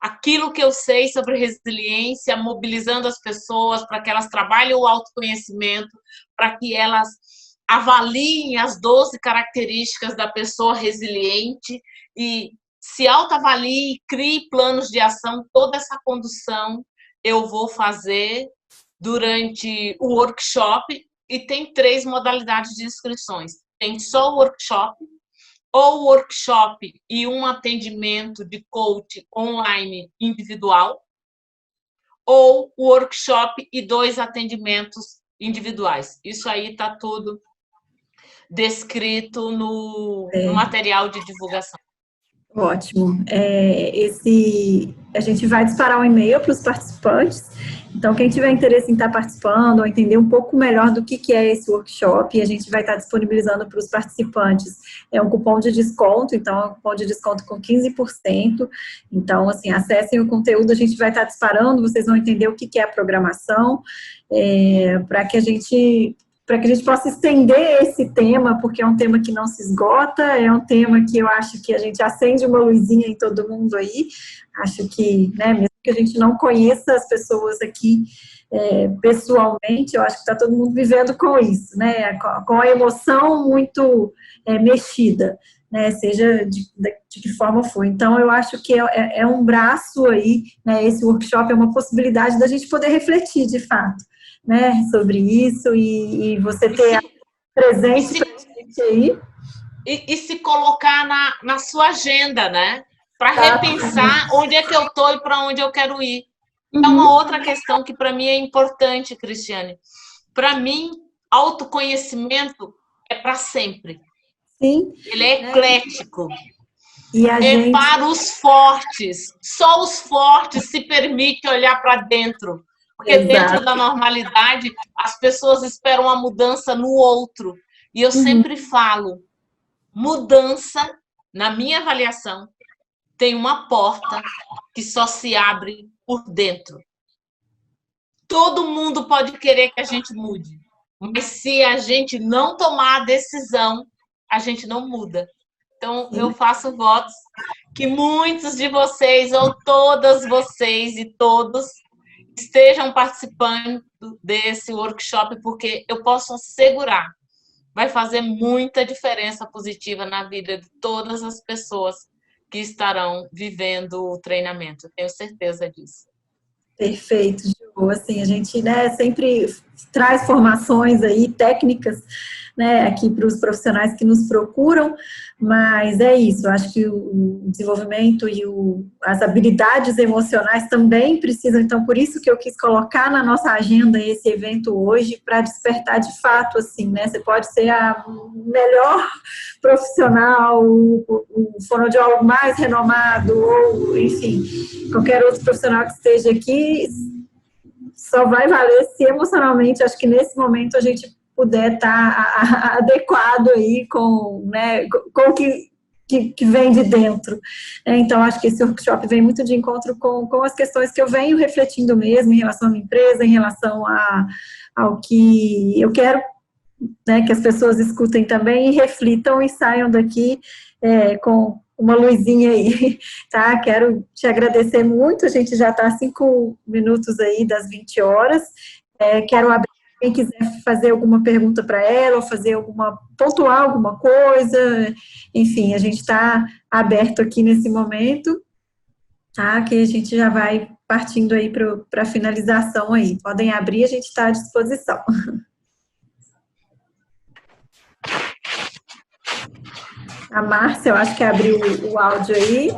aquilo que eu sei sobre resiliência, mobilizando as pessoas para que elas trabalhem o autoconhecimento, para que elas avaliem as 12 características da pessoa resiliente e se autoavalie, crie planos de ação. Toda essa condução eu vou fazer durante o workshop, e tem 3 modalidades de inscrições. Tem só o workshop, ou workshop e um atendimento de coach online individual, ou workshop e 2 atendimentos individuais. Isso aí está tudo descrito no material de divulgação. Ótimo. A gente vai disparar um e-mail para os participantes. Então, quem tiver interesse em estar participando ou entender um pouco melhor do que é esse workshop, a gente vai estar disponibilizando para os participantes um cupom de desconto. Então, é um cupom de desconto com 15%. Então, assim, acessem o conteúdo, a gente vai estar disparando, vocês vão entender o que é a programação, para que a gente possa estender esse tema, porque é um tema que não se esgota, é um tema que eu acho que a gente acende uma luzinha em todo mundo aí. Acho que, né, mesmo que a gente não conheça as pessoas aqui pessoalmente, eu acho que está todo mundo vivendo com isso, né, com a emoção muito mexida, né, seja de que forma for. Então, eu acho que é um braço aí, né, esse workshop é uma possibilidade da gente poder refletir, de fato, né, sobre isso, e você ter presente pra gente aí. E se colocar na sua agenda, né? Para repensar onde é que eu estou e para onde eu quero ir. É uma outra questão que para mim é importante, Cristiane. Para mim, autoconhecimento é para sempre. Sim. Ele é eclético. E a É gente... para os fortes. Só os fortes se permitem olhar para dentro. Porque dentro Exato. da normalidade, as pessoas esperam a mudança no outro. E eu Uhum. sempre falo, mudança, na minha avaliação, tem uma porta que só se abre por dentro. Todo mundo pode querer que a gente mude, mas se a gente não tomar a decisão, a gente não muda. Então, eu Sim. faço votos que muitos de vocês, ou todas vocês e todos, estejam participando desse workshop, porque eu posso assegurar, vai fazer muita diferença positiva na vida de todas as pessoas que estarão vivendo o treinamento. Eu tenho certeza disso. Perfeito, Ju. Assim, a gente, né, sempre traz formações aí, técnicas, né, aqui para os profissionais que nos procuram, mas é isso, eu acho que o desenvolvimento e as habilidades emocionais também precisam, então por isso que eu quis colocar na nossa agenda esse evento hoje, para despertar de fato, assim, né, você pode ser a melhor profissional, o fonoaudiólogo mais renomado, ou, enfim, qualquer outro profissional que esteja aqui, só vai valer se emocionalmente, acho que nesse momento a gente puder estar adequado aí com, né, com o que vem de dentro. Então, acho que esse workshop vem muito de encontro com as questões que eu venho refletindo mesmo em relação à minha empresa, em relação ao que eu quero, né, que as pessoas escutem também e reflitam e saiam daqui com uma luzinha aí, tá? Quero te agradecer muito, a gente já está a 5 minutos aí das 20 horas, quero abrir, quem quiser fazer alguma pergunta para ela, ou fazer pontuar alguma coisa, enfim, a gente está aberto aqui nesse momento, tá? Que a gente já vai partindo aí para a finalização aí, podem abrir, a gente está à disposição. A Márcia, eu acho que abriu o áudio aí.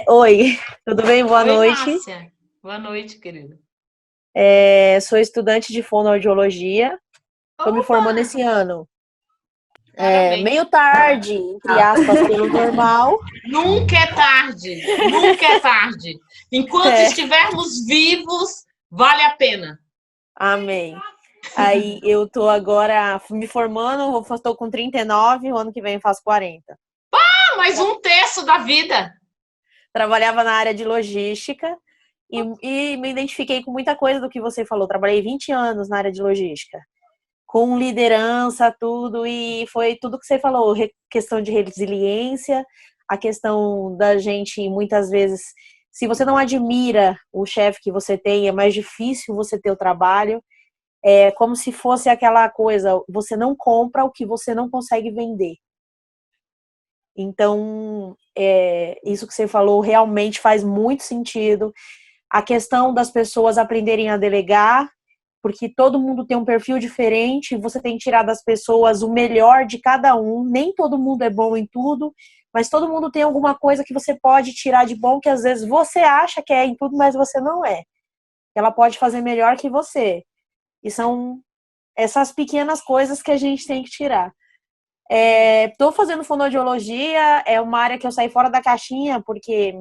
Oi, tudo bem? Boa noite. Márcia. Boa noite, querida. Sou estudante de fonoaudiologia. Estou me formando esse ano. Meio tarde, entre aspas, pelo normal. Nunca é tarde, nunca é tarde. Enquanto estivermos vivos, vale a pena. Amém. Aí eu tô agora me formando, estou com 39, o ano que vem eu faço 40. Mais um terço da vida. Trabalhava na área de logística e me identifiquei com muita coisa do que você falou. Trabalhei 20 anos na área de logística, com liderança, tudo, e foi tudo que você falou, questão de resiliência, a questão da gente, muitas vezes, se você não admira o chefe que você tem, é mais difícil você ter o trabalho. É como se fosse aquela coisa, você não compra o que você não consegue vender. Então, isso que você falou realmente faz muito sentido. A questão das pessoas aprenderem a delegar, porque todo mundo tem um perfil diferente, você tem que tirar das pessoas o melhor de cada um, nem todo mundo é bom em tudo, mas todo mundo tem alguma coisa que você pode tirar de bom, que às vezes você acha que é em tudo, mas você não é. Ela pode fazer melhor que você. E são essas pequenas coisas que a gente tem que tirar. Estou fazendo fonoaudiologia, é uma área que eu saí fora da caixinha, porque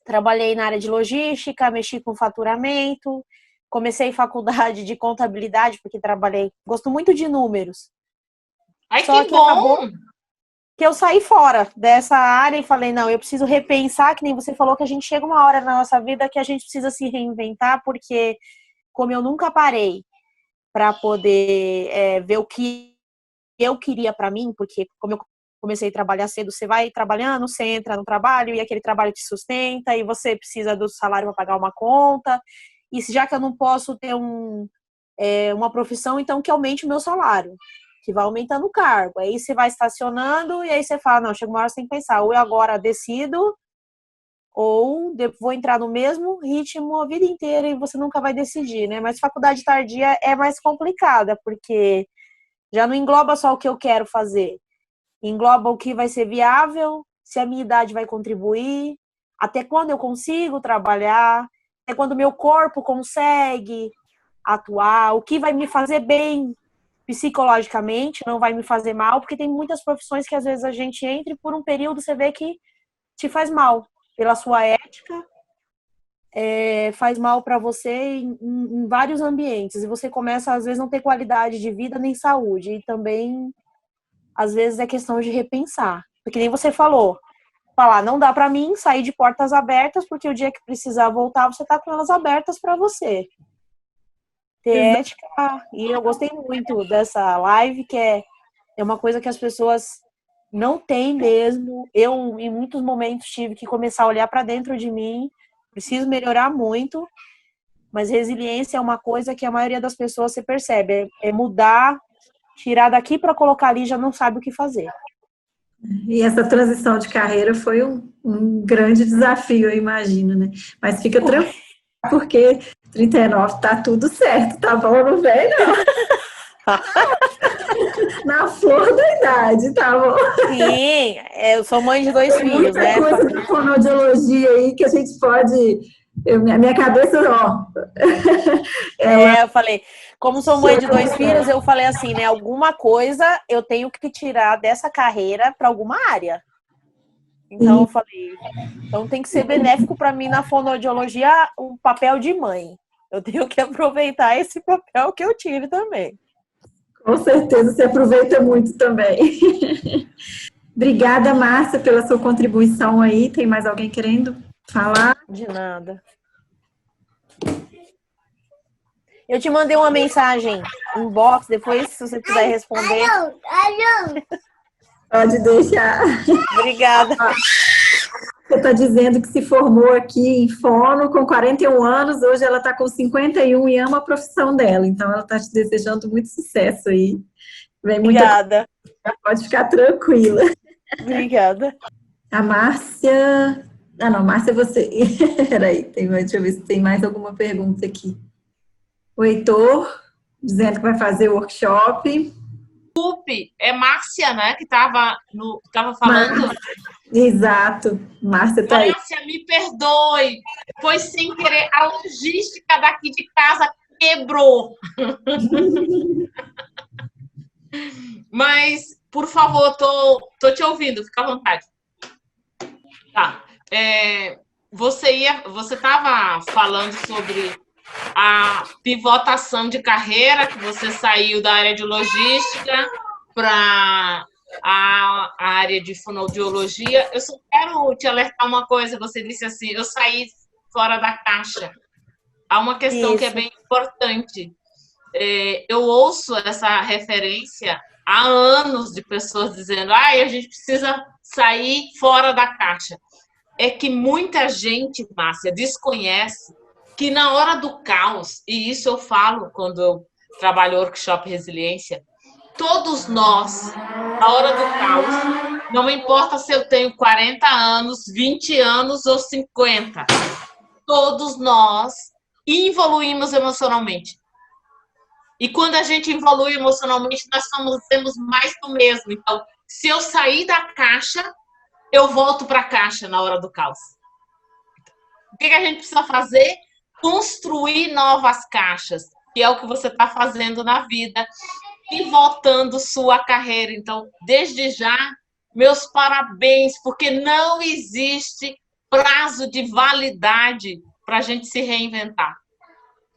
trabalhei na área de logística, mexi com faturamento, comecei faculdade de contabilidade, porque gosto muito de números. Ai, Só que que bom! acabou que eu saí fora dessa área e falei, não, eu preciso repensar, que nem você falou, que a gente chega uma hora na nossa vida que a gente precisa se reinventar, porque como eu nunca parei para poder ver o que eu queria para mim, porque como eu comecei a trabalhar cedo, você vai trabalhando, você entra no trabalho e aquele trabalho te sustenta e você precisa do salário para pagar uma conta, e já que eu não posso ter uma profissão, então que aumente o meu salário, que vai aumentando o cargo. Aí você vai estacionando e aí você fala, não, chega uma hora você tem que pensar, ou eu agora decido, ou vou entrar no mesmo ritmo a vida inteira e você nunca vai decidir, né? Mas faculdade tardia é mais complicada, porque já não engloba só o que eu quero fazer, engloba o que vai ser viável, se a minha idade vai contribuir, até quando eu consigo trabalhar, até quando meu corpo consegue atuar, o que vai me fazer bem psicologicamente, não vai me fazer mal, porque tem muitas profissões que às vezes a gente entra e por um período você vê que te faz mal pela sua ética, faz mal para você em vários ambientes, e você começa às vezes não ter qualidade de vida nem saúde, e também às vezes é questão de repensar, porque nem você falou, falar, não dá para mim sair de portas abertas, porque o dia que precisar voltar, você tá com elas abertas para você. Ter ética, e eu gostei muito dessa live, que é uma coisa que as pessoas não têm mesmo. Eu, em muitos momentos, tive que começar a olhar para dentro de mim, preciso melhorar muito, mas resiliência é uma coisa que a maioria das pessoas você percebe, é mudar, tirar daqui para colocar ali, já não sabe o que fazer. E essa transição de carreira foi um grande desafio, eu imagino, né? Mas fica tranquilo, porque 39 tá tudo certo, tá bom? Não vem, não. Na flor da idade, tá bom? Sim, eu sou mãe de 2 filhos, né? Tem muita coisa da fonoaudiologia aí que a gente pode... minha cabeça, ó... Eu falei, como sou mãe de 2 filhos, eu falei assim, né? Alguma coisa eu tenho que tirar dessa carreira para alguma área. Então eu falei, então tem que ser benéfico para mim na fonoaudiologia o papel de mãe. Eu tenho que aproveitar esse papel que eu tive também. Com certeza, você aproveita muito também. Obrigada, Márcia, pela sua contribuição aí. Tem mais alguém querendo falar? De nada. Eu te mandei uma mensagem inbox, depois, se você quiser responder. Pode deixar. Obrigada. Você está dizendo que se formou aqui em fono com 41 anos, hoje ela está com 51 e ama a profissão dela. Então, ela está te desejando muito sucesso aí. Vem Obrigada. Pode ficar tranquila. Obrigada. A Márcia... Ah, não, Márcia, você... Peraí, deixa eu ver se tem mais alguma pergunta aqui. O Heitor, dizendo que vai fazer o workshop. É Márcia, né, que estava falando. Exato, Márcia tá aí. Márcia, me perdoe, foi sem querer, a logística daqui de casa quebrou. Mas, por favor, tô te ouvindo, fica à vontade. Tá. Você estava falando sobre a pivotação de carreira, que você saiu da área de logística para a área de fonoaudiologia. Eu só quero te alertar uma coisa, você disse assim, eu saí fora da caixa. Há uma questão que é bem importante. Eu ouço essa referência há anos de pessoas dizendo, a gente precisa sair fora da caixa. É que muita gente, Márcia, desconhece que na hora do caos, e isso eu falo quando eu trabalho workshop resiliência, todos nós, na hora do caos, não importa se eu tenho 40 anos, 20 anos ou 50, todos nós evoluímos emocionalmente. E quando a gente evolui emocionalmente, nós temos mais do mesmo. Então, se eu sair da caixa, eu volto para a caixa na hora do caos. O que a gente precisa fazer? Construir novas caixas, que é o que você está fazendo na vida, pivotando sua carreira. Então, desde já, meus parabéns, porque não existe prazo de validade para a gente se reinventar.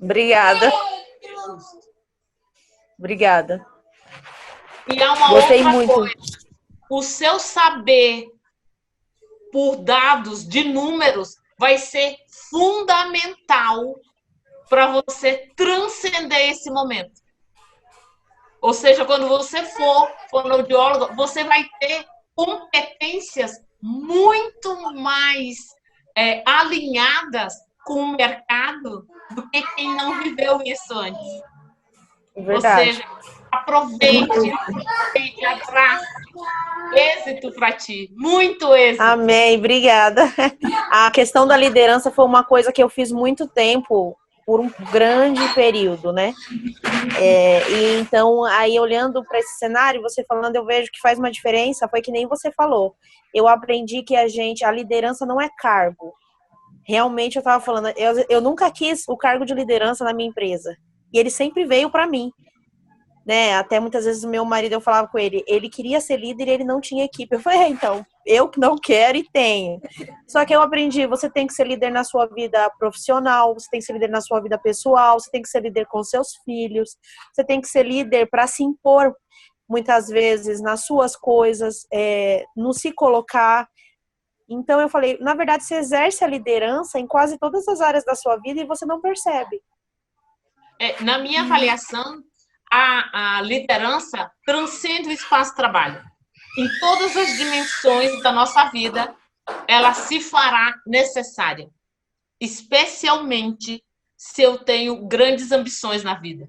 Obrigada. Obrigada. E há uma Gostei outra muito. coisa. O seu saber por dados de números vai ser fundamental para você transcender esse momento. Ou seja, quando você for fonoaudiólogo, você vai ter competências muito mais alinhadas com o mercado do que quem não viveu isso antes. Verdade. Ou seja, aproveite, abrace. Êxito para ti, muito êxito. Amém, obrigada. A questão da liderança foi uma coisa que eu fiz muito tempo, por um grande período, né? E então, aí olhando para esse cenário, você falando, eu vejo que faz uma diferença, foi que nem você falou. Eu aprendi que a liderança não é cargo. Realmente, eu estava falando, eu nunca quis o cargo de liderança na minha empresa. E ele sempre veio para mim. né? Até muitas vezes o meu marido, eu falava com ele, ele queria ser líder e ele não tinha equipe. Eu falei, então, eu que não quero e tenho. Só que eu aprendi, você tem que ser líder na sua vida profissional, você tem que ser líder na sua vida pessoal, você tem que ser líder com seus filhos, você tem que ser líder para se impor muitas vezes nas suas coisas, não se colocar. Então eu falei, na verdade você exerce a liderança em quase todas as áreas da sua vida e você não percebe. Na minha avaliação, a liderança transcende o espaço de trabalho. Em todas as dimensões da nossa vida, ela se fará necessária. Especialmente se eu tenho grandes ambições na vida.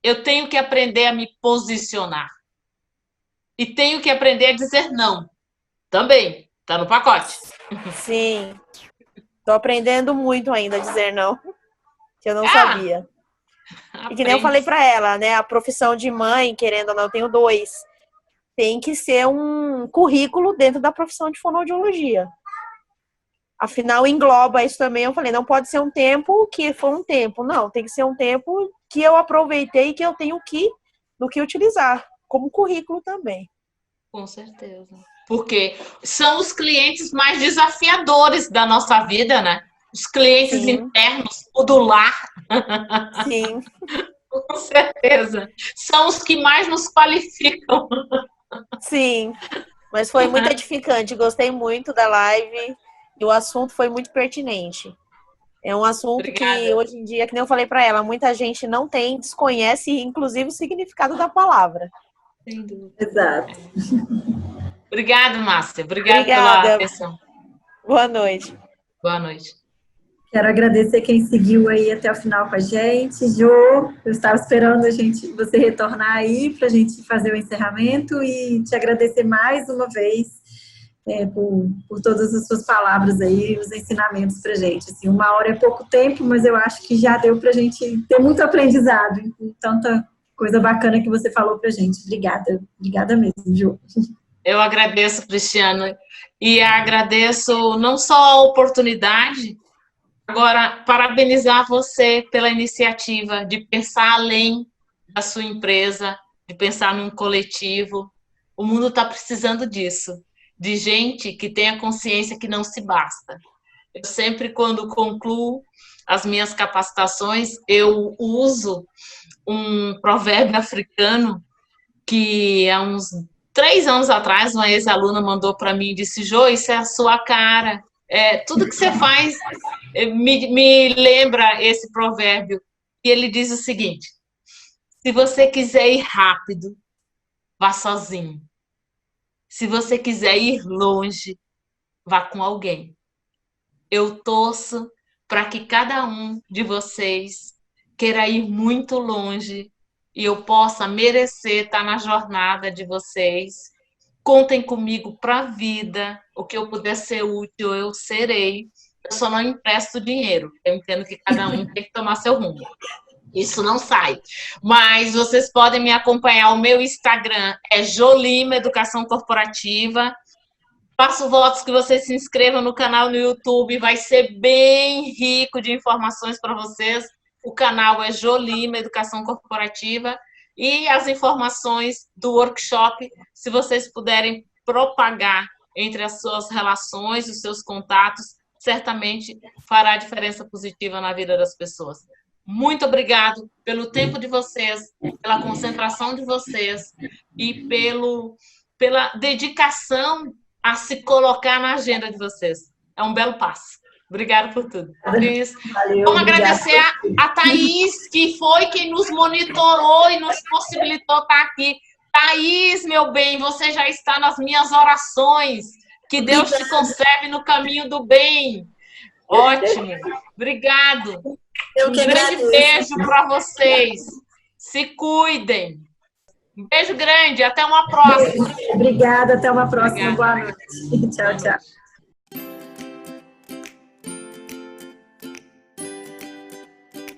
Eu tenho que aprender a me posicionar. E tenho que aprender a dizer não. Também. Está no pacote. Sim. Estou aprendendo muito ainda a dizer não. Que eu não sabia. E que nem eu falei para ela, né? A profissão de mãe, querendo ou não, eu tenho 2. Tem que ser um currículo dentro da profissão de fonoaudiologia. Afinal, engloba isso também. Eu falei, não pode ser um tempo que foi um tempo. Não, tem que ser um tempo que eu aproveitei e que eu tenho do que utilizar. Como currículo também. Com certeza. Porque são os clientes mais desafiadores da nossa vida, né? Os clientes Sim. internos, o do lar. Sim. Com certeza. São os que mais nos qualificam. Sim. Mas foi muito edificante. Gostei muito da live. E o assunto foi muito pertinente. É um assunto que hoje em dia, que nem eu falei para ela, muita gente não desconhece, inclusive, o significado da palavra. Sem dúvida. Exato. Obrigada, Márcia. Obrigada pela atenção. Boa noite. Boa noite. Quero agradecer quem seguiu aí até o final com a gente. Jo, eu estava esperando você retornar aí para a gente fazer o encerramento e te agradecer mais uma vez por todas as suas palavras aí, os ensinamentos para a gente. Assim, 1 hora é pouco tempo, mas eu acho que já deu para a gente ter muito aprendizado e tanta coisa bacana que você falou para a gente. Obrigada. Obrigada mesmo, Jo. Eu agradeço, Cristiano, e agradeço não só a oportunidade, agora parabenizar você pela iniciativa de pensar além da sua empresa, de pensar num coletivo. O mundo está precisando disso, de gente que tenha consciência que não se basta. Eu sempre, quando concluo as minhas capacitações, eu uso um provérbio africano que há uns 3 anos atrás, uma ex-aluna mandou para mim e disse, Jo, isso é a sua cara. Tudo que você faz me lembra esse provérbio. E ele diz o seguinte, se você quiser ir rápido, vá sozinho. Se você quiser ir longe, vá com alguém. Eu torço para que cada um de vocês queira ir muito longe e eu possa merecer estar na jornada de vocês. Contem comigo para a vida. O que eu puder ser útil, eu serei. Eu só não empresto dinheiro. Eu entendo que cada um tem que tomar seu rumo. Isso não sai. Mas vocês podem me acompanhar. O meu Instagram é Jolima Educação Corporativa. Faço votos que vocês se inscrevam no canal no YouTube. Vai ser bem rico de informações para vocês. O canal é Jolima Educação Corporativa. E as informações do workshop, se vocês puderem propagar entre as suas relações, os seus contatos, certamente fará diferença positiva na vida das pessoas. Muito obrigado pelo tempo de vocês, pela concentração de vocês e pela dedicação a se colocar na agenda de vocês. É um belo passo. Obrigada por tudo. Cris. Valeu, vamos agradecer a Thaís, que foi quem nos monitorou e nos possibilitou estar aqui. Thaís, meu bem, você já está nas minhas orações. Que Deus te conserve no caminho do bem. Ótimo. Obrigado. Um grande beijo para vocês. Se cuidem. Um beijo grande. Até uma próxima. Obrigada. Até uma próxima. Obrigada. Boa noite. Tchau, tchau.